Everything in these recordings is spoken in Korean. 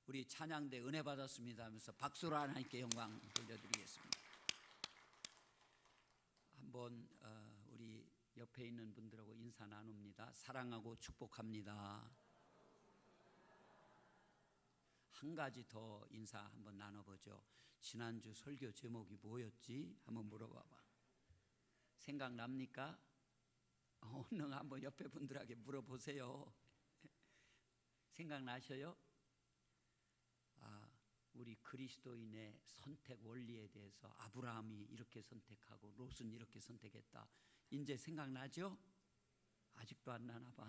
우리 찬양대 은혜 받았습니다 하면서 박수로 하나님께 영광 돌려드리겠습니다. 한번 우리 옆에 있는 분들하고 인사 나눕니다. 사랑하고 축복합니다. 한 가지 더 인사 한번 나눠보죠. 지난주 설교 제목이 뭐였지? 한번 물어봐봐. 생각납니까? 오늘 한번 옆에 분들에게 물어보세요. 생각나셔요? 우리 그리스도인의 선택 원리에 대해서 아브라함이 이렇게 선택하고 롯은 이렇게 선택했다. 이제 생각나죠? 아직도 안 나나 봐.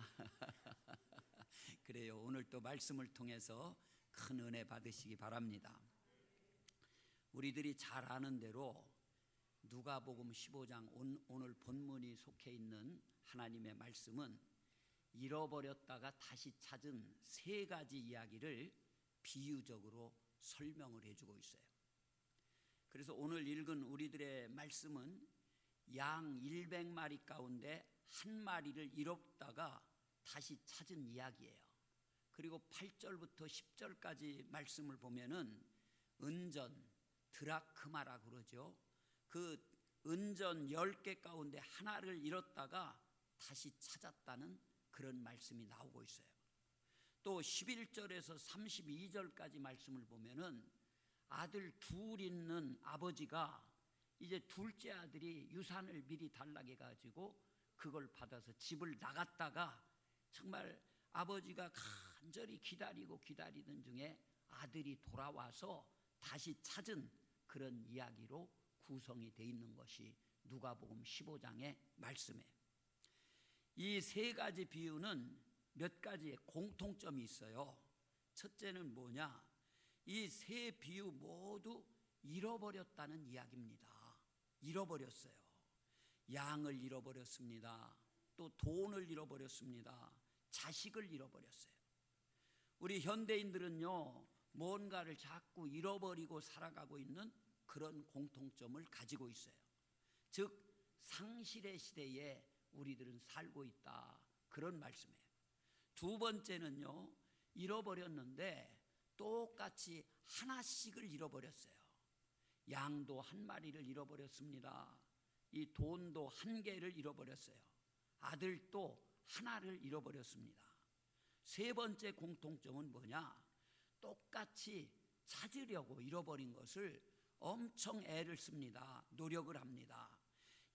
그래요. 오늘 또 말씀을 통해서 큰 은혜 받으시기 바랍니다. 우리들이 잘 아는 대로 누가복음 15장 오늘 본문이 속해 있는 하나님의 말씀은 잃어버렸다가 다시 찾은 세 가지 이야기를 비유적으로 설명을 해주고 있어요. 그래서 오늘 읽은 우리들의 말씀은 양 100마리 가운데 한 마리를 잃었다가 다시 찾은 이야기예요. 그리고 8절부터 10절까지 말씀을 보면은 은전, 드라크마라 그러죠. 그 은전 10개 가운데 하나를 잃었다가 다시 찾았다는 그런 말씀이 나오고 있어요. 또 11절에서 32절까지 말씀을 보면은 아들 둘 있는 아버지가 이제 둘째 아들이 유산을 미리 달라고 해가지고 그걸 받아서 집을 나갔다가 정말 아버지가 간절히 기다리던 중에 아들이 돌아와서 다시 찾은 그런 이야기로 구성이 되어 있는 것이 누가복음 15장의 말씀이에요. 이 세 가지 비유는 몇 가지의 공통점이 있어요. 첫째는 뭐냐? 이 세 비유 모두 잃어버렸다는 이야기입니다. 잃어버렸어요. 양을 잃어버렸습니다. 또 돈을 잃어버렸습니다. 자식을 잃어버렸어요. 우리 현대인들은요, 뭔가를 자꾸 잃어버리고 살아가고 있는 그런 공통점을 가지고 있어요. 즉 상실의 시대에 우리들은 살고 있다, 그런 말씀이에요. 두 번째는요, 잃어버렸는데 똑같이 하나씩을 잃어버렸어요. 양도 한 마리를 잃어버렸습니다. 이 돈도 한 개를 잃어버렸어요. 아들도 하나를 잃어버렸습니다. 세 번째 공통점은 뭐냐? 똑같이 찾으려고 잃어버린 것을 엄청 애를 씁니다. 노력을 합니다.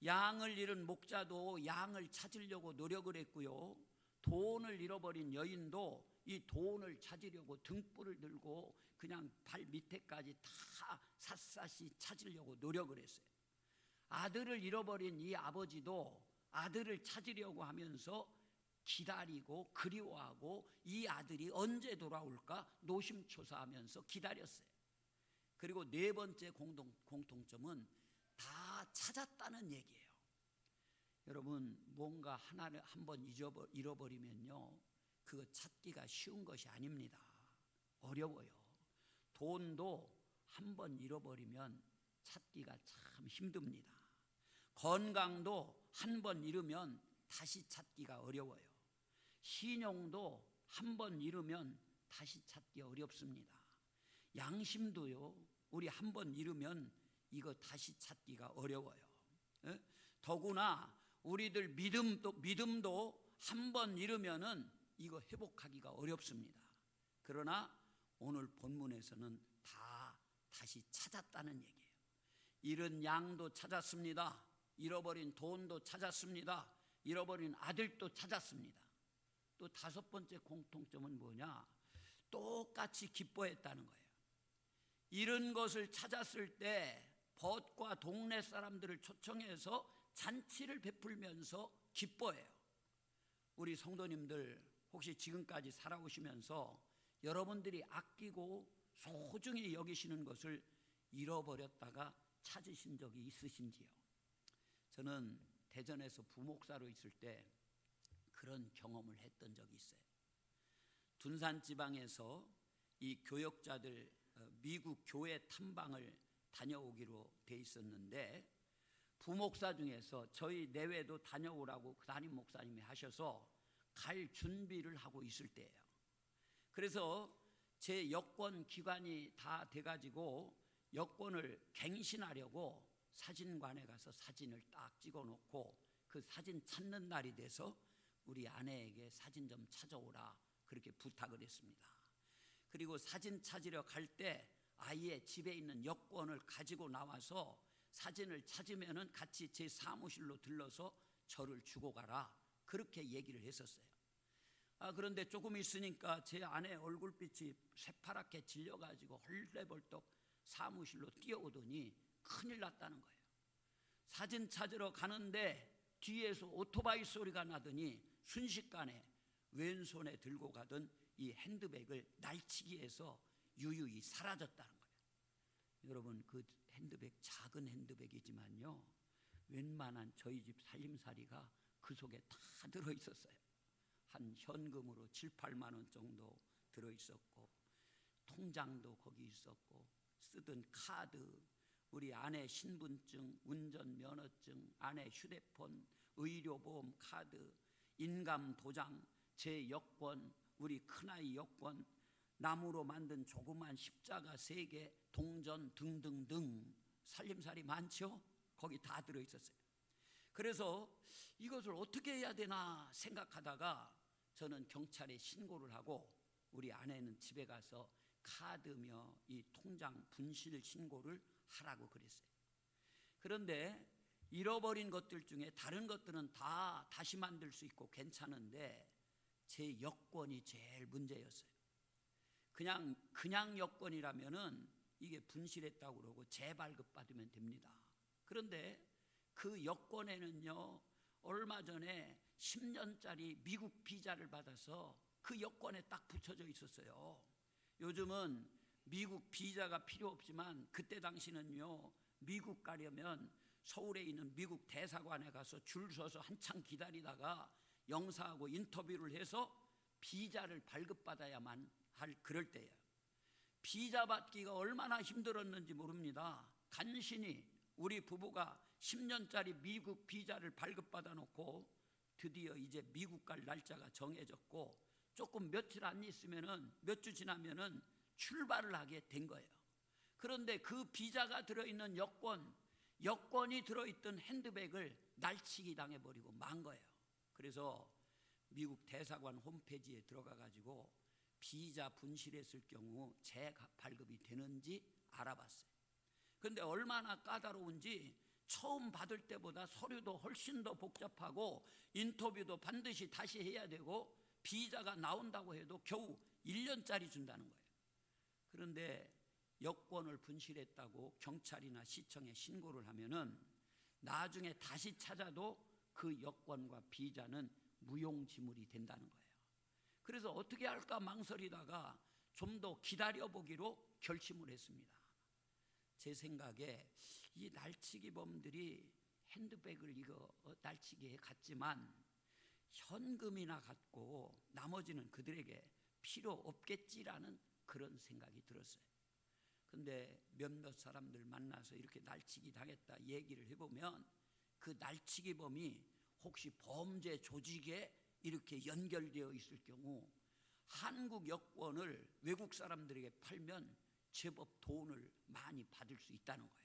양을 잃은 목자도 양을 찾으려고 노력을 했고요, 돈을 잃어버린 여인도 이 돈을 찾으려고 등불을 들고 그냥 발 밑에까지 다 샅샅이 찾으려고 노력을 했어요. 아들을 잃어버린 이 아버지도 아들을 찾으려고 하면서 기다리고 그리워하고 이 아들이 언제 돌아올까 노심초사하면서 기다렸어요. 그리고 네 번째 공통점은 다 찾았다는 얘기예요. 여러분, 뭔가 하나를 한번 잃어버리면요, 그거 찾기가 쉬운 것이 아닙니다. 어려워요. 돈도 한번 잃어버리면 찾기가 참 힘듭니다. 건강도 한번 잃으면 다시 찾기가 어려워요. 신용도 한번 잃으면 다시 찾기 어렵습니다. 양심도요, 우리 한번 잃으면 이거 다시 찾기가 어려워요. 더구나 우리들 믿음도 한번 잃으면은 이거 회복하기가 어렵습니다. 그러나 오늘 본문에서는 다 다시 찾았다는 얘기예요. 잃은 양도 찾았습니다. 잃어버린 돈도 찾았습니다. 잃어버린 아들도 찾았습니다. 또 다섯 번째 공통점은 뭐냐? 똑같이 기뻐했다는 거예요. 잃은 것을 찾았을 때 벗과 동네 사람들을 초청해서 잔치를 베풀면서 기뻐해요. 우리 성도님들 혹시 지금까지 살아오시면서 여러분들이 아끼고 소중히 여기시는 것을 잃어버렸다가 찾으신 적이 있으신지요? 저는 대전에서 부목사로 있을 때 그런 경험을 했던 적이 있어요. 둔산 지방에서 이 교역자들 미국 교회 탐방을 다녀오기로 돼 있었는데 부목사 중에서 저희 내외도 다녀오라고 그 담임 목사님이 하셔서 갈 준비를 하고 있을 때예요. 그래서 제 여권 기간이 다 돼가지고 여권을 갱신하려고 사진관에 가서 사진을 딱 찍어놓고 그 사진 찾는 날이 돼서 우리 아내에게 사진 좀 찾아오라 그렇게 부탁을 했습니다. 그리고 사진 찾으러 갈 때 아예 집에 있는 여권을 가지고 나와서 사진을 찾으면은 같이 제 사무실로 들러서 저를 주고 가라 그렇게 얘기를 했었어요. 그런데 조금 있으니까 제 아내 얼굴빛이 새파랗게 질려가지고 헐레벌떡 사무실로 뛰어오더니 큰일 났다는 거예요. 사진 찾으러 가는데 뒤에서 오토바이 소리가 나더니 순식간에 왼손에 들고 가던 이 핸드백을 날치기해서 유유히 사라졌다는 거예요. 여러분, 그 핸드백 작은 핸드백이지만요, 웬만한 저희 집 살림살이가 그 속에 다 들어있었어요. 한 현금으로 7, 8만 원 정도 들어있었고, 통장도 거기 있었고, 쓰던 카드, 우리 아내 신분증, 운전면허증, 아내 휴대폰, 의료보험 카드, 인감 도장, 제 여권, 우리 큰아이 여권, 나무로 만든 조그만 십자가 3개, 동전 등등등 살림살이 많죠? 거기 다 들어있었어요. 그래서 이것을 어떻게 해야 되나 생각하다가 저는 경찰에 신고를 하고 우리 아내는 집에 가서 카드며 이 통장 분실 신고를 하라고 그랬어요. 그런데 잃어버린 것들 중에 다른 것들은 다 다시 만들 수 있고 괜찮은데 제 여권이 제일 문제였어요. 그냥 여권이라면은 이게 분실했다고 그러고 재발급 받으면 됩니다. 그런데 그 여권에는요, 얼마 전에 10년짜리 미국 비자를 받아서 그 여권에 딱 붙여져 있었어요. 요즘은 미국 비자가 필요 없지만 그때 당시는요, 미국 가려면 서울에 있는 미국 대사관에 가서 줄 서서 한참 기다리다가 영사하고 인터뷰를 해서 비자를 발급받아야만 할 그럴 때예요. 비자 받기가 얼마나 힘들었는지 모릅니다. 간신히 우리 부부가 10년짜리 미국 비자를 발급받아 놓고 드디어 이제 미국 갈 날짜가 정해졌고 조금 며칠 안 있으면은 몇 주 지나면은 출발을 하게 된 거예요. 그런데 그 비자가 들어있는 여권이 들어있던 핸드백을 날치기 당해버리고 만 거예요. 그래서 미국 대사관 홈페이지에 들어가 가지고 비자 분실했을 경우 재발급이 되는지 알아봤어요. 그런데 얼마나 까다로운지 처음 받을 때보다 서류도 훨씬 더 복잡하고 인터뷰도 반드시 다시 해야 되고 비자가 나온다고 해도 겨우 1년짜리 준다는 거예요. 그런데 여권을 분실했다고 경찰이나 시청에 신고를 하면은 나중에 다시 찾아도 그 여권과 비자는 무용지물이 된다는 거예요. 그래서 어떻게 할까 망설이다가 좀 더 기다려보기로 결심을 했습니다. 제 생각에 이 날치기범들이 핸드백을 날치기에 갔지만 현금이나 갖고 나머지는 그들에게 필요 없겠지라는 그런 생각이 들었어요. 근데 몇몇 사람들 만나서 이렇게 날치기 당했다 얘기를 해보면 그 날치기범이 혹시 범죄 조직에 이렇게 연결되어 있을 경우 한국 여권을 외국 사람들에게 팔면 제법 돈을 많이 받을 수 있다는 거예요.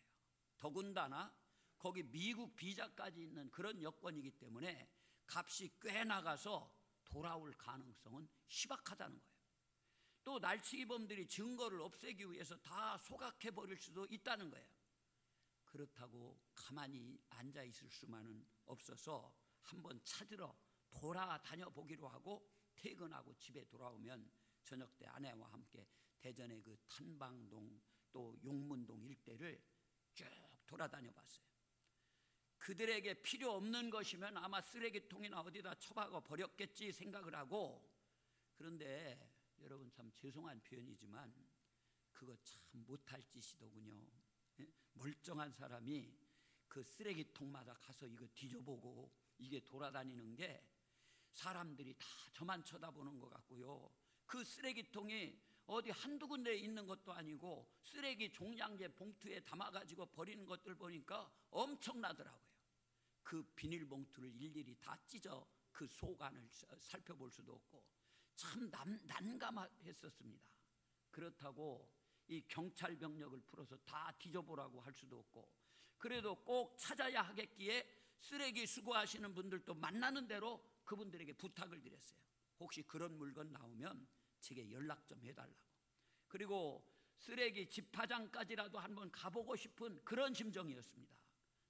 더군다나 거기 미국 비자까지 있는 그런 여권이기 때문에 값이 꽤 나가서 돌아올 가능성은 희박하다는 거예요. 또 날치기범들이 증거를 없애기 위해서 다 소각해버릴 수도 있다는 거예요. 그렇다고 가만히 앉아있을 수만은 없어서 한번 찾으러 돌아다녀 보기로 하고 퇴근하고 집에 돌아오면 저녁 때 아내와 함께 대전의 그 탄방동 또 용문동 일대를 쭉 돌아다녀 봤어요. 그들에게 필요 없는 것이면 아마 쓰레기통이나 어디다 처박아 버렸겠지 생각을 하고, 그런데 여러분 참 죄송한 표현이지만 그거 참 못할 짓이더군요. 멀쩡한 사람이 그 쓰레기통마다 가서 이거 뒤져보고 이게 돌아다니는 게 사람들이 다 저만 쳐다보는 것 같고요. 그 쓰레기통이 어디 한두 군데에 있는 것도 아니고 쓰레기 종량제 봉투에 담아가지고 버리는 것들 보니까 엄청나더라고요. 그 비닐봉투를 일일이 다 찢어 그 속 안을 살펴볼 수도 없고 참 난감했었습니다. 그렇다고 이 경찰 병력을 풀어서 다 뒤져보라고 할 수도 없고, 그래도 꼭 찾아야 하겠기에 쓰레기 수거하시는 분들도 만나는 대로 그분들에게 부탁을 드렸어요. 혹시 그런 물건 나오면 제게 연락 좀 해달라고. 그리고 쓰레기 집화장까지라도 한번 가보고 싶은 그런 심정이었습니다.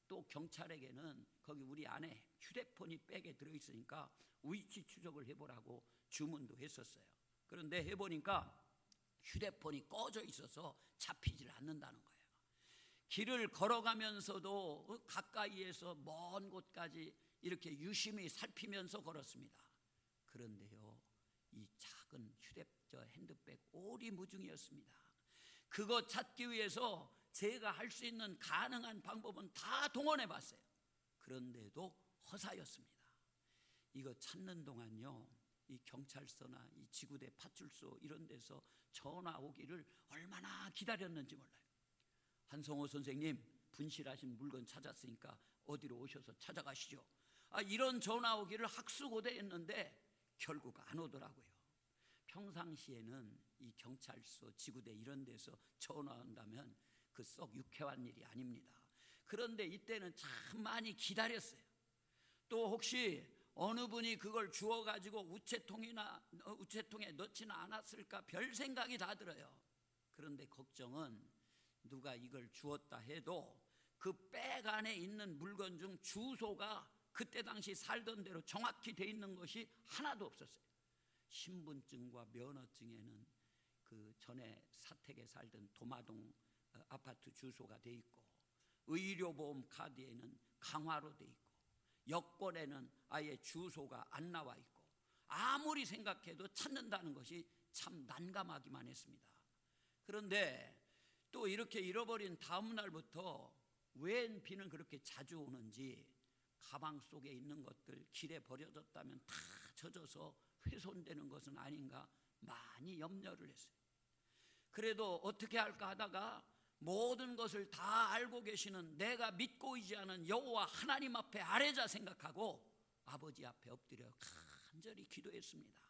또 경찰에게는 거기 우리 안에 휴대폰이 백에 들어있으니까 위치 추적을 해보라고 주문도 했었어요. 그런데 해보니까 휴대폰이 꺼져 있어서 잡히질 않는다는 거예요. 길을 걸어가면서도 가까이에서 먼 곳까지 이렇게 유심히 살피면서 걸었습니다. 그런데요, 이 작은 핸드백 오리무중이었습니다. 그거 찾기 위해서 제가 할 수 있는 가능한 방법은 다 동원해 봤어요. 그런데도 허사였습니다. 이거 찾는 동안요, 이 경찰서나 이 지구대 파출소 이런 데서 전화 오기를 얼마나 기다렸는지 몰라요. 한성호 선생님, 분실하신 물건 찾았으니까 어디로 오셔서 찾아가시죠. 이런 전화 오기를 학수고대했는데 결국 안 오더라고요. 평상시에는 이 경찰서, 지구대 이런 데서 전화 온다면 그 썩 유쾌한 일이 아닙니다. 그런데 이때는 참 많이 기다렸어요. 또 혹시 어느 분이 그걸 주워가지고 우체통에 넣지는 않았을까 별 생각이 다 들어요. 그런데 걱정은 누가 이걸 주웠다 해도 그 백 안에 있는 물건 중 주소가 그때 당시 살던 대로 정확히 돼 있는 것이 하나도 없었어요. 신분증과 면허증에는 그 전에 사택에 살던 도마동 아파트 주소가 돼 있고, 의료보험 카드에는 강화로 돼 있고, 여권에는 아예 주소가 안 나와 있고, 아무리 생각해도 찾는다는 것이 참 난감하기만 했습니다. 그런데 또 이렇게 잃어버린 다음 날부터 웬 비는 그렇게 자주 오는지, 가방 속에 있는 것들 길에 버려졌다면 다 젖어서 훼손되는 것은 아닌가 많이 염려를 했어요. 그래도 어떻게 할까 하다가 모든 것을 다 알고 계시는 내가 믿고 의지하는 여호와 하나님 앞에 아뢰자 생각하고 아버지 앞에 엎드려 간절히 기도했습니다.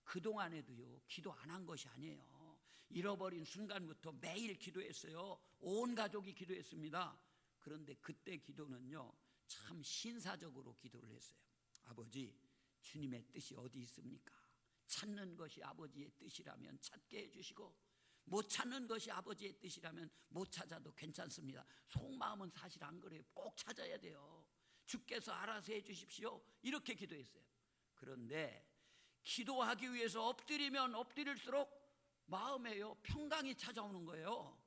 그동안에도요, 기도 안 한 것이 아니에요. 잃어버린 순간부터 매일 기도했어요. 온 가족이 기도했습니다. 그런데 그때 기도는요, 참 신사적으로 기도를 했어요. 아버지, 주님의 뜻이 어디 있습니까? 찾는 것이 아버지의 뜻이라면 찾게 해주시고, 못 찾는 것이 아버지의 뜻이라면 못 찾아도 괜찮습니다. 속마음은 사실 안 그래요. 꼭 찾아야 돼요. 주께서 알아서 해주십시오. 이렇게 기도했어요. 그런데 기도하기 위해서 엎드리면 엎드릴수록 마음에요, 평강이 찾아오는 거예요.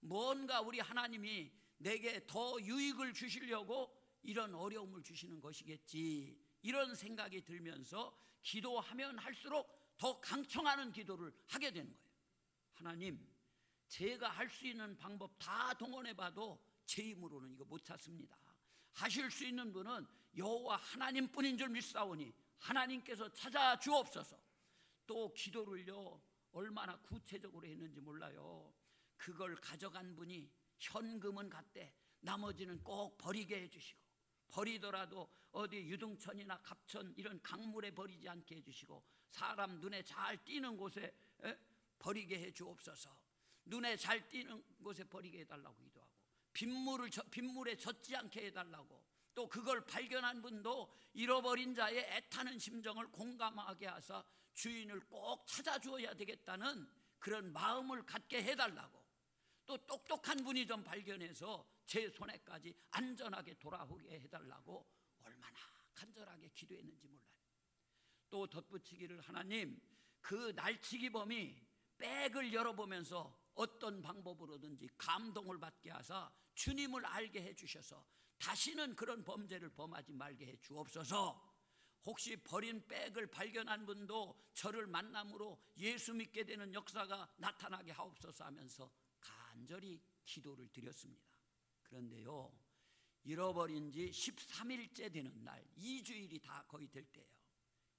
뭔가 우리 하나님이 내게 더 유익을 주시려고 이런 어려움을 주시는 것이겠지, 이런 생각이 들면서 기도하면 할수록 더 강청하는 기도를 하게 되는 거예요. 하나님, 제가 할 수 있는 방법 다 동원해봐도 제 힘으로는 이거 못 찾습니다. 하실 수 있는 분은 여호와 하나님뿐인 줄 믿사오니 하나님께서 찾아 주옵소서. 또 기도를요, 얼마나 구체적으로 했는지 몰라요. 그걸 가져간 분이 현금은 갖되 나머지는 꼭 버리게 해주시고, 버리더라도 어디 유등천이나 갑천 이런 강물에 버리지 않게 해주시고, 사람 눈에 잘 띄는 곳에 버리게 해 주옵소서. 눈에 잘 띄는 곳에 버리게 해달라고 기도하고, 빗물에 젖지 않게 해달라고, 또 그걸 발견한 분도 잃어버린 자의 애타는 심정을 공감하게 하사 주인을 꼭 찾아주어야 되겠다는 그런 마음을 갖게 해달라고, 또 똑똑한 분이 좀 발견해서 제 손에까지 안전하게 돌아오게 해달라고 얼마나 간절하게 기도했는지 몰라요. 또 덧붙이기를, 하나님, 그 날치기범이 백을 열어보면서 어떤 방법으로든지 감동을 받게 하사 주님을 알게 해주셔서 다시는 그런 범죄를 범하지 말게 해 주옵소서. 혹시 버린 백을 발견한 분도 저를 만남으로 예수 믿게 되는 역사가 나타나게 하옵소서 하면서 간절히 기도를 드렸습니다. 그런데요, 잃어버린 지 13일째 되는 날, 2주일이 다 거의 될 때예요.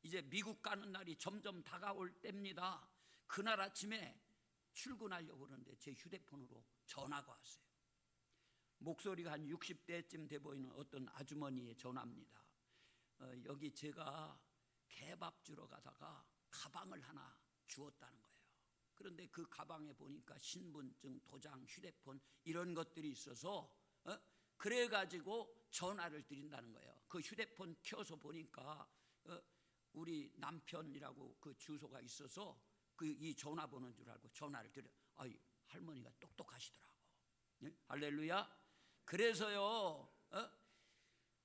이제 미국 가는 날이 점점 다가올 때입니다. 그날 아침에 출근하려고 그러는데 제 휴대폰으로 전화가 왔어요. 목소리가 한 60대쯤 돼 보이는 어떤 아주머니의 전화입니다. 여기 제가 개밥 주러 가다가 가방을 하나 주웠다는 거예요. 그런데 그 가방에 보니까 신분증, 도장, 휴대폰 이런 것들이 있어서 그래가지고 전화를 드린다는 거예요. 그 휴대폰 켜서 보니까 우리 남편이라고 그 주소가 있어서 그 이 전화번호인 줄 알고 전화를 드려. 아이, 할머니가 똑똑하시더라고. 네? 할렐루야. 그래서요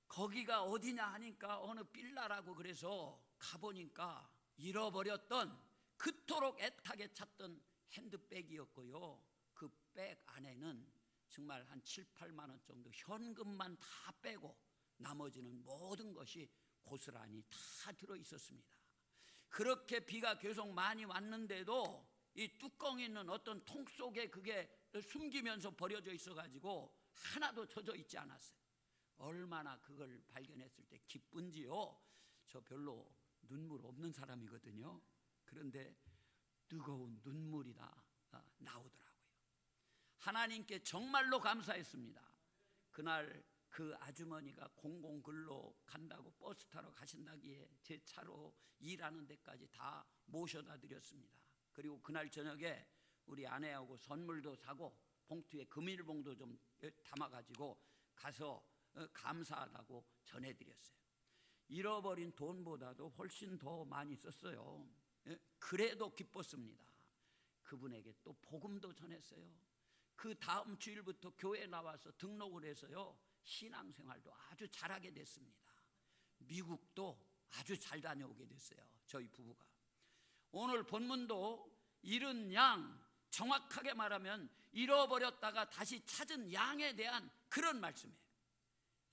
거기가 어디냐 하니까 어느 빌라라고 그래서 가보니까 잃어버렸던, 그토록 애타게 찾던 핸드백이었고요. 그 백 안에는 정말 한 7, 8만 원 정도 현금만 다 빼고 나머지는 모든 것이 고스란히 다 들어 있었습니다. 그렇게 비가 계속 많이 왔는데도 이 뚜껑 있는 어떤 통 속에 그게 숨기면서 버려져 있어가지고 하나도 젖어 있지 않았어요. 얼마나 그걸 발견했을 때 기쁜지요. 저 별로 눈물 없는 사람이거든요. 그런데 뜨거운 눈물이 다 나오더라고요. 하나님께 정말로 감사했습니다. 그날 그 아주머니가 공공근로 간다고 버스 타러 가신다기에 제 차로 일하는 데까지 다 모셔다 드렸습니다. 그리고 그날 저녁에 우리 아내하고 선물도 사고 봉투에 금일봉도 좀 담아가지고 가서 감사하다고 전해드렸어요. 잃어버린 돈보다도 훨씬 더 많이 썼어요. 그래도 기뻤습니다. 그분에게 또 복음도 전했어요. 그 다음 주일부터 교회 나와서 등록을 해서요 신앙생활도 아주 잘하게 됐습니다. 미국도 아주 잘 다녀오게 됐어요. 저희 부부가. 오늘 본문도 잃은 양, 정확하게 말하면 잃어버렸다가 다시 찾은 양에 대한 그런 말씀이에요.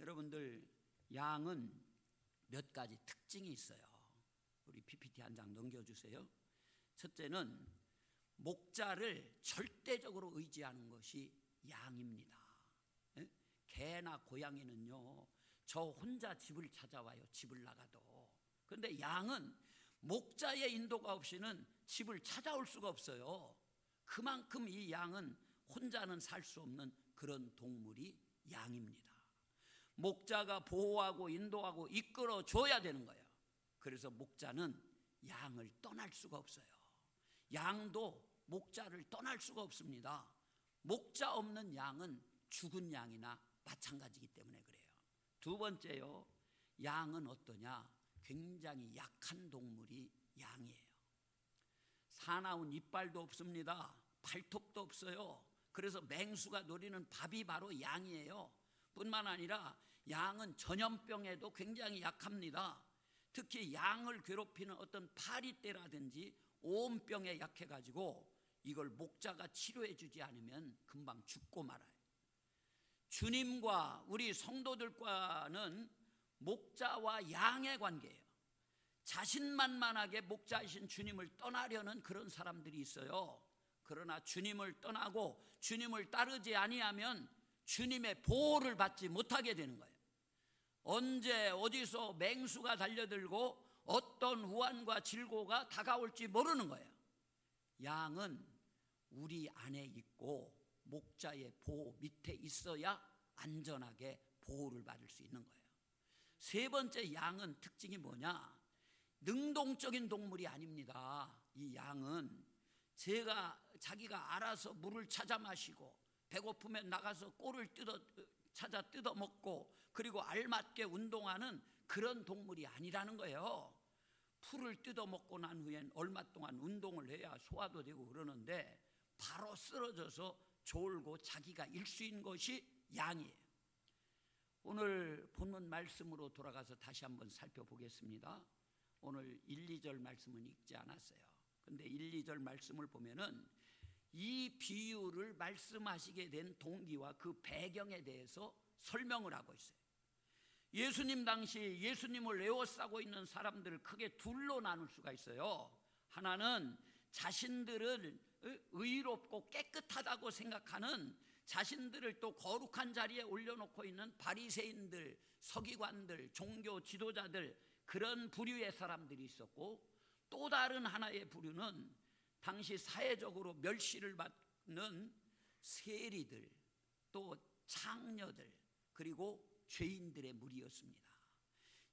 여러분들, 양은 몇 가지 특징이 있어요. 우리 PPT 한 장 넘겨주세요. 첫째는 목자를 절대적으로 의지하는 것이 양입니다. 개나 고양이는요 저 혼자 집을 찾아와요. 집을 나가도. 그런데 양은 목자의 인도가 없이는 집을 찾아올 수가 없어요. 그만큼 이 양은 혼자는 살 수 없는 그런 동물이 양입니다. 목자가 보호하고 인도하고 이끌어 줘야 되는 거예요. 그래서 목자는 양을 떠날 수가 없어요. 양도 목자를 떠날 수가 없습니다. 목자 없는 양은 죽은 양이나 마찬가지이기 때문에 그래요. 두 번째요, 양은 어떠냐? 굉장히 약한 동물이 양이에요. 사나운 이빨도 없습니다. 발톱도 없어요. 그래서 맹수가 노리는 밥이 바로 양이에요. 뿐만 아니라 양은 전염병에도 굉장히 약합니다. 특히 양을 괴롭히는 어떤 파리떼라든지 오음병에 약해가지고 이걸 목자가 치료해 주지 않으면 금방 죽고 말아요. 주님과 우리 성도들과는 목자와 양의 관계예요. 자신만만하게 목자이신 주님을 떠나려는 그런 사람들이 있어요. 그러나 주님을 떠나고 주님을 따르지 아니하면 주님의 보호를 받지 못하게 되는 거예요. 언제 어디서 맹수가 달려들고 어떤 우환과 질고가 다가올지 모르는 거예요. 양은 우리 안에 있고 목자의 보호 밑에 있어야 안전하게 보호를 받을 수 있는 거예요. 세 번째, 양은 특징이 뭐냐? 능동적인 동물이 아닙니다. 이 양은 자기가 알아서 물을 찾아 마시고 배고프면 나가서 꼴을 찾아 뜯어 먹고 그리고 알맞게 운동하는 그런 동물이 아니라는 거예요. 풀을 뜯어 먹고 난 후엔 얼마 동안 운동을 해야 소화도 되고 그러는데 바로 쓰러져서 졸고 자기가 일수인 것이 양이에요. 오늘 본문 말씀으로 돌아가서 다시 한번 살펴보겠습니다. 오늘 1, 2절 말씀은 읽지 않았어요. 근데 1, 2절 말씀을 보면은 이 비유를 말씀하시게 된 동기와 그 배경에 대해서 설명을 하고 있어요. 예수님 당시 예수님을 에워싸고 있는 사람들을 크게 둘로 나눌 수가 있어요. 하나는 자신들을 의롭고 깨끗하다고 생각하는, 자신들을 또 거룩한 자리에 올려놓고 있는 바리새인들, 서기관들, 종교 지도자들, 그런 부류의 사람들이 있었고, 또 다른 하나의 부류는 당시 사회적으로 멸시를 받는 세리들, 또 창녀들, 그리고 죄인들의 무리였습니다.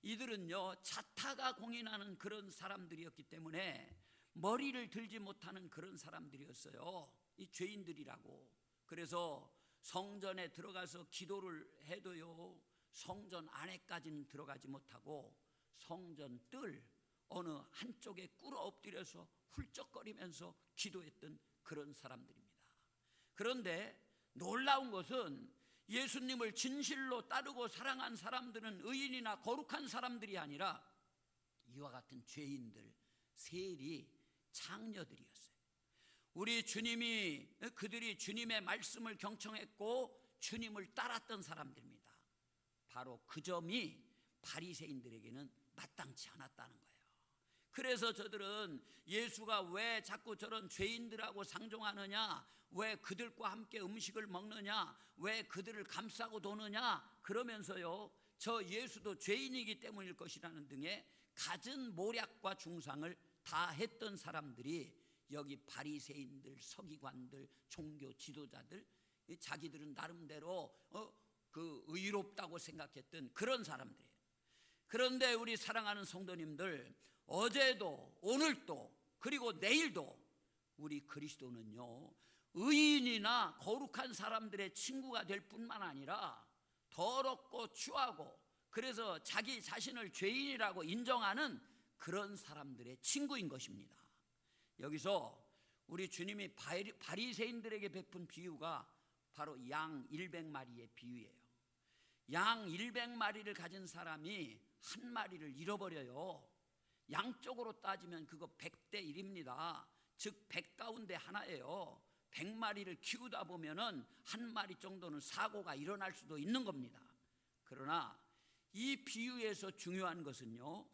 이들은요 자타가 공인하는 그런 사람들이었기 때문에 머리를 들지 못하는 그런 사람들이었어요. 이 죄인들이라고. 그래서 성전에 들어가서 기도를 해도요, 성전 안에까지는 들어가지 못하고 성전 뜰 어느 한쪽에 꿇어 엎드려서 훌쩍거리면서 기도했던 그런 사람들입니다. 그런데 놀라운 것은 예수님을 진실로 따르고 사랑한 사람들은 의인이나 거룩한 사람들이 아니라 이와 같은 죄인들, 세리, 창녀들이었어요. 우리 주님이, 그들이 주님의 말씀을 경청했고 주님을 따랐던 사람들입니다. 바로 그 점이 바리새인들에게는 마땅치 않았다는 거예요. 그래서 저들은 예수가 왜 자꾸 저런 죄인들하고 상종하느냐, 왜 그들과 함께 음식을 먹느냐, 왜 그들을 감싸고 도느냐 그러면서요, 저 예수도 죄인이기 때문일 것이라는 등의 갖은 모략과 중상을 다 했던 사람들이 여기 바리새인들, 서기관들, 종교 지도자들, 자기들은 나름대로 그 의롭다고 생각했던 그런 사람들이에요. 그런데 우리 사랑하는 성도님들, 어제도 오늘도 그리고 내일도 우리 그리스도는요, 의인이나 거룩한 사람들의 친구가 될 뿐만 아니라 더럽고 추하고 그래서 자기 자신을 죄인이라고 인정하는 그런 사람들의 친구인 것입니다. 여기서 우리 주님이 바리새인들에게 베푼 비유가 바로 양 100마리의 비유예요. 양 100마리를 가진 사람이 한 마리를 잃어버려요. 양쪽으로 따지면 그거 100대 1입니다. 즉 100 가운데 하나예요. 100마리를 키우다 보면은 한 마리 정도는 사고가 일어날 수도 있는 겁니다. 그러나 이 비유에서 중요한 것은요,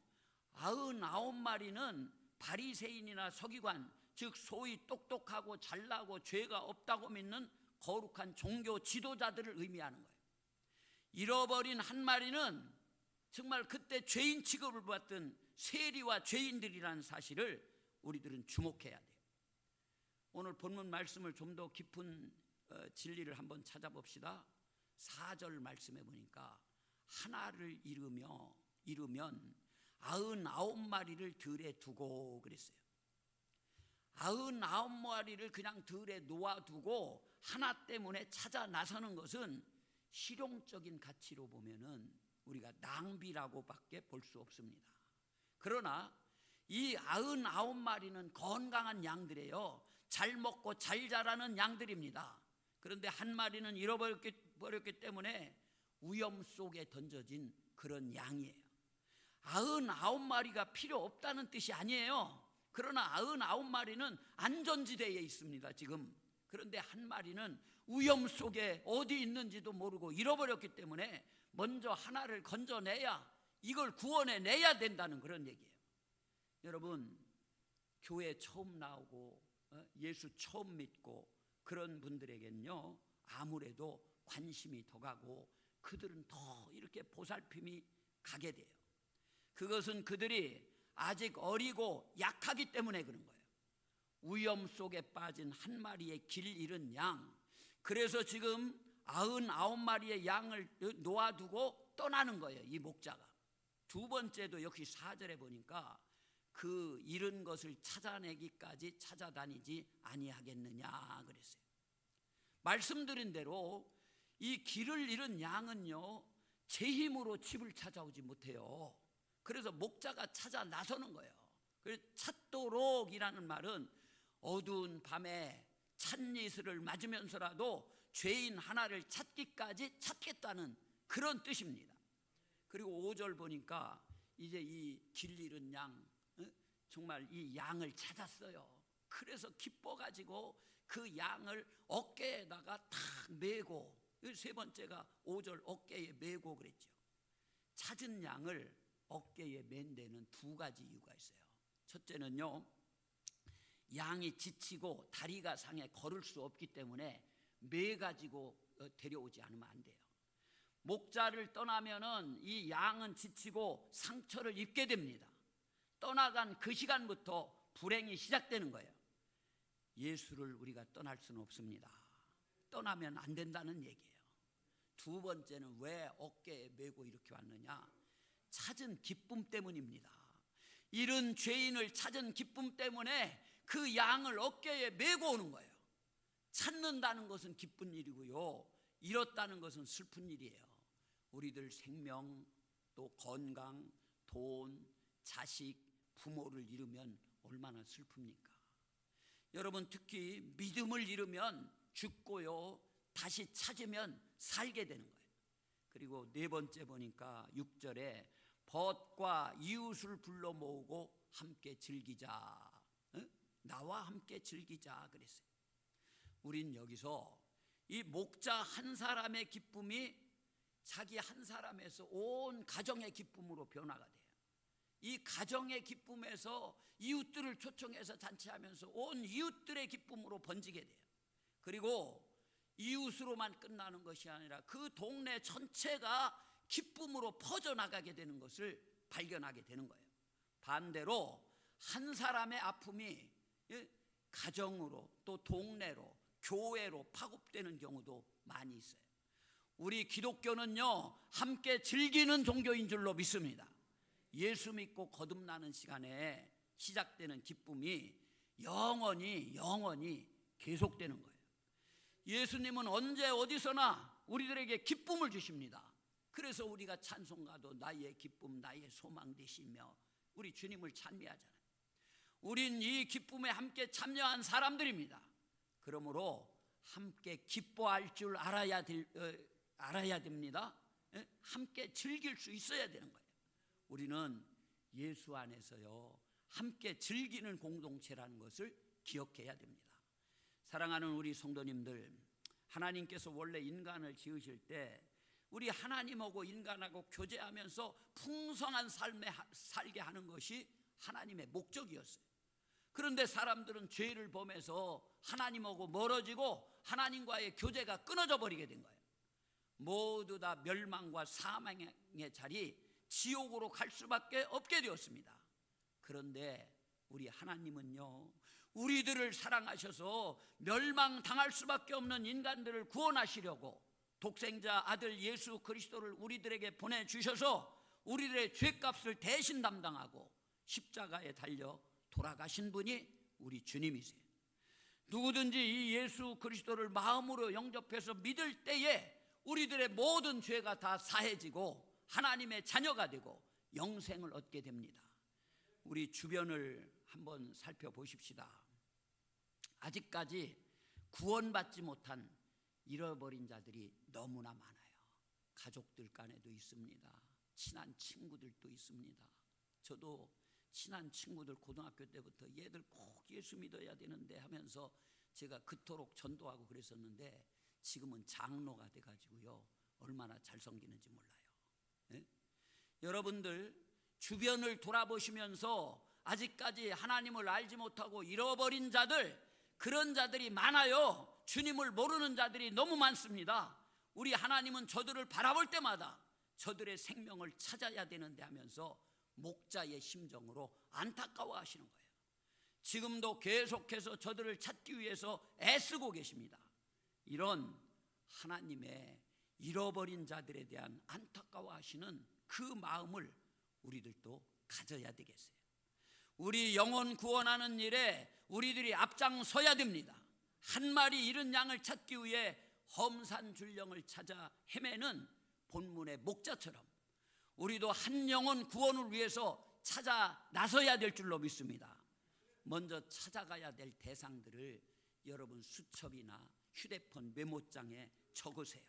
99마리는 바리새인이나 서기관, 즉 소위 똑똑하고 잘나고 죄가 없다고 믿는 거룩한 종교 지도자들을 의미하는 거예요. 잃어버린 한 마리는 정말 그때 죄인 취급을 받던 세리와 죄인들이라는 사실을 우리들은 주목해야 돼요. 오늘 본문 말씀을 좀 더 깊은 진리를 한번 찾아봅시다. 4절 말씀해 보니까 하나를 잃으면 99마리를 들에 두고 그랬어요. 99마리를 그냥 들에 놓아두고 하나 때문에 찾아 나서는 것은 실용적인 가치로 보면은 우리가 낭비라고밖에 볼 수 없습니다. 그러나 이 99마리는 건강한 양들이에요. 잘 먹고 잘 자라는 양들입니다. 그런데 한 마리는 잃어버렸기 때문에 위험 속에 던져진 그런 양이에요. 99마리가 필요 없다는 뜻이 아니에요. 그러나 99마리는 안전지대에 있습니다, 지금. 그런데 한 마리는 위험 속에 어디 있는지도 모르고 잃어버렸기 때문에 먼저 하나를 건져내야, 이걸 구원해내야 된다는 그런 얘기예요. 여러분, 교회 처음 나오고 예수 처음 믿고 그런 분들에겐요, 아무래도 관심이 더 가고 그들은 더 이렇게 보살핌이 가게 돼요. 그것은 그들이 아직 어리고 약하기 때문에 그런 거예요. 위험 속에 빠진 한 마리의 길 잃은 양, 그래서 지금 99마리의 양을 놓아두고 떠나는 거예요, 이 목자가. 두 번째도 역시 4절에 보니까 그 잃은 것을 찾아내기까지 찾아다니지 아니하겠느냐 그랬어요. 말씀드린 대로 이 길을 잃은 양은요, 제 힘으로 집을 찾아오지 못해요. 그래서 목자가 찾아 나서는 거예요. 그래서 찾도록이라는 말은 어두운 밤에 찻이슬을 맞으면서라도 죄인 하나를 찾기까지 찾겠다는 그런 뜻입니다. 그리고 5절 보니까 이제 이 길 잃은 양, 정말 이 양을 찾았어요. 그래서 기뻐가지고 그 양을 어깨에다가 탁 메고, 세 번째가 5절 어깨에 메고 그랬죠. 찾은 양을 어깨에 맨 데는 두 가지 이유가 있어요. 첫째는요, 양이 지치고 다리가 상해 걸을 수 없기 때문에 매 가지고 데려오지 않으면 안 돼요. 목자를 떠나면은 이 양은 지치고 상처를 입게 됩니다. 떠나간 그 시간부터 불행이 시작되는 거예요. 예수를 우리가 떠날 수는 없습니다. 떠나면 안 된다는 얘기예요. 두 번째는 왜 어깨에 메고 이렇게 왔느냐? 찾은 기쁨 때문입니다. 잃은 죄인을 찾은 기쁨 때문에 그 양을 어깨에 메고 오는 거예요. 찾는다는 것은 기쁜 일이고요, 잃었다는 것은 슬픈 일이에요. 우리들 생명, 또 건강, 돈, 자식, 부모를 잃으면 얼마나 슬픕니까? 여러분, 특히 믿음을 잃으면 죽고요, 다시 찾으면 살게 되는 거예요. 그리고 네 번째 보니까 6절에 벗과 이웃을 불러 모으고 함께 즐기자. 나와 함께 즐기자 그랬어요. 우린 여기서 이 목자 한 사람의 기쁨이 자기 한 사람에서 온 가정의 기쁨으로 변화가 돼요. 이 가정의 기쁨에서 이웃들을 초청해서 잔치하면서 온 이웃들의 기쁨으로 번지게 돼요. 그리고 이웃으로만 끝나는 것이 아니라 그 동네 전체가 기쁨으로 퍼져나가게 되는 것을 발견하게 되는 거예요. 반대로 한 사람의 아픔이 가정으로, 또 동네로, 교회로 파급되는 경우도 많이 있어요. 우리 기독교는요, 함께 즐기는 종교인 줄로 믿습니다. 예수 믿고 거듭나는 시간에 시작되는 기쁨이 영원히 계속되는 거예요. 예수님은 언제 어디서나 우리들에게 기쁨을 주십니다. 그래서 우리가 찬송가도 나의 기쁨 나의 소망 되시며 우리 주님을 찬미하잖아요. 우린 이 기쁨에 함께 참여한 사람들입니다. 그러므로 함께 기뻐할 줄 알아야 됩니다. 함께 즐길 수 있어야 되는 거예요. 우리는 예수 안에서요, 함께 즐기는 공동체라는 것을 기억해야 됩니다. 사랑하는 우리 성도님들, 하나님께서 원래 인간을 지으실 때 우리 하나님하고 인간하고 교제하면서 풍성한 삶에 살게 하는 것이 하나님의 목적이었어요. 그런데 사람들은 죄를 범해서 하나님하고 멀어지고 하나님과의 교제가 끊어져 버리게 된 거예요. 모두 다 멸망과 사망의 자리, 지옥으로 갈 수밖에 없게 되었습니다. 그런데 우리 하나님은요, 우리들을 사랑하셔서 멸망당할 수밖에 없는 인간들을 구원하시려고 독생자 아들 예수 그리스도를 우리들에게 보내주셔서 우리들의 죄값을 대신 담당하고 십자가에 달려 돌아가신 분이 우리 주님이세요. 누구든지 이 예수 그리스도를 마음으로 영접해서 믿을 때에 우리들의 모든 죄가 다 사해지고 하나님의 자녀가 되고 영생을 얻게 됩니다. 우리 주변을 한번 살펴보십시다. 아직까지 구원받지 못한 잃어버린 자들이 너무나 많아요. 가족들 간에도 있습니다. 친한 친구들도 있습니다. 저도 친한 친구들 고등학교 때부터 얘들 꼭 예수 믿어야 되는데 하면서 제가 그토록 전도하고 그랬었는데 지금은 장로가 돼가지고요, 얼마나 잘 섬기는지 몰라요. 네? 여러분들 주변을 돌아보시면서 아직까지 하나님을 알지 못하고 잃어버린 자들, 그런 자들이 많아요. 주님을 모르는 자들이 너무 많습니다. 우리 하나님은 저들을 바라볼 때마다 저들의 생명을 찾아야 되는데 하면서 목자의 심정으로 안타까워 하시는 거예요. 지금도 계속해서 저들을 찾기 위해서 애쓰고 계십니다. 이런 하나님의 잃어버린 자들에 대한 안타까워 하시는 그 마음을 우리들도 가져야 되겠어요. 우리 영혼 구원하는 일에 우리들이 앞장서야 됩니다. 한 마리 잃은 양을 찾기 위해 험산 줄령을 찾아 헤매는 본문의 목자처럼 우리도 한 영혼 구원을 위해서 찾아 나서야 될 줄로 믿습니다. 먼저 찾아가야 될 대상들을 여러분 수첩이나 휴대폰 메모장에 적으세요.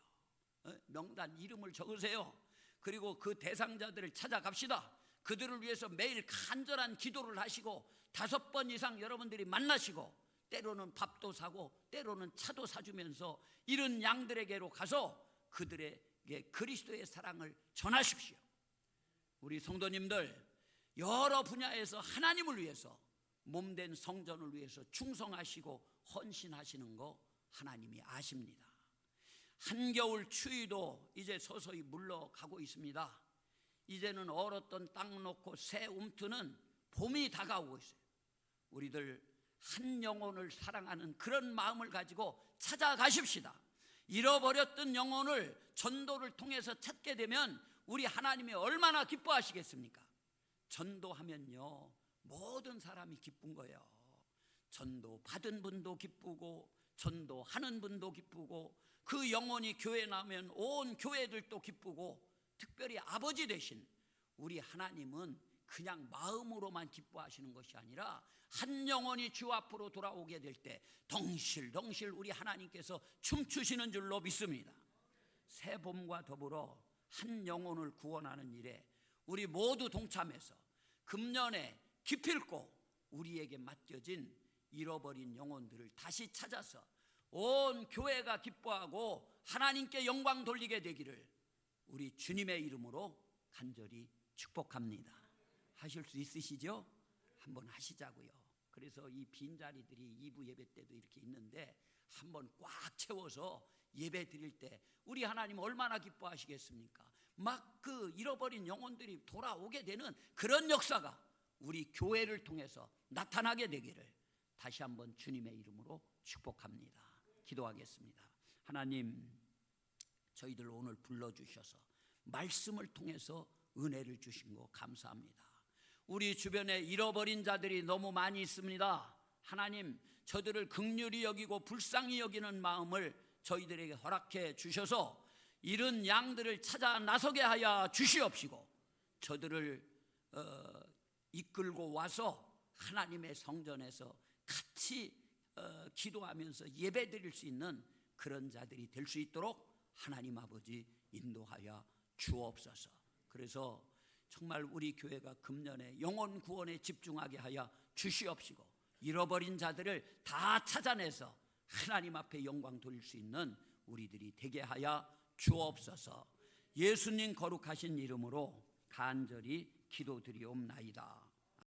명단 이름을 적으세요. 그리고 그 대상자들을 찾아갑시다. 그들을 위해서 매일 간절한 기도를 하시고 5번 이상 여러분들이 만나시고 때로는 밥도 사고 때로는 차도 사주면서 이런 양들에게로 가서 그들에게 그리스도의 사랑을 전하십시오. 우리 성도님들 여러 분야에서 하나님을 위해서 몸된 성전을 위해서 충성하시고 헌신하시는 거 하나님이 아십니다. 한겨울 추위도 이제 서서히 물러가고 있습니다. 이제는 얼었던 땅 놓고 새 움트는 봄이 다가오고 있어요. 우리들 한 영혼을 사랑하는 그런 마음을 가지고 찾아가십시다. 잃어버렸던 영혼을 전도를 통해서 찾게 되면 우리 하나님이 얼마나 기뻐하시겠습니까? 전도하면요 모든 사람이 기쁜 거예요. 전도 받은 분도 기쁘고 전도하는 분도 기쁘고 그 영혼이 교회 나오면 온 교회들도 기쁘고, 특별히 아버지 되신 우리 하나님은 그냥 마음으로만 기뻐하시는 것이 아니라 한 영혼이 주 앞으로 돌아오게 될 때 덩실덩실 우리 하나님께서 춤추시는 줄로 믿습니다. 새 봄과 더불어 한 영혼을 구원하는 일에 우리 모두 동참해서 금년에 기필코 우리에게 맡겨진 잃어버린 영혼들을 다시 찾아서 온 교회가 기뻐하고 하나님께 영광 돌리게 되기를 우리 주님의 이름으로 간절히 축복합니다. 하실 수 있으시죠? 한번 하시자고요. 그래서 이 빈자리들이 2부 예배 때도 이렇게 있는데 한번 꽉 채워서 예배 드릴 때 우리 하나님 얼마나 기뻐하시겠습니까? 막 그 잃어버린 영혼들이 돌아오게 되는 그런 역사가 우리 교회를 통해서 나타나게 되기를 다시 한번 주님의 이름으로 축복합니다. 기도하겠습니다. 하나님, 저희들 오늘 불러주셔서 말씀을 통해서 은혜를 주신 거 감사합니다. 우리 주변에 잃어버린 자들이 너무 많이 있습니다. 하나님, 저들을 긍휼히 여기고 불쌍히 여기는 마음을 저희들에게 허락해 주셔서 잃은 양들을 찾아 나서게 하여 주시옵시고, 저들을 이끌고 와서 하나님의 성전에서 같이 기도하면서 예배드릴 수 있는 그런 자들이 될 수 있도록 하나님 아버지 인도하여 주옵소서. 그래서 정말 우리 교회가 금년에 영혼 구원에 집중하게 하여 주시옵시고, 잃어버린 자들을 다 찾아내서 하나님 앞에 영광 돌릴 수 있는 우리들이 되게 하여 주옵소서. 예수님 거룩하신 이름으로 간절히 기도드리옵나이다.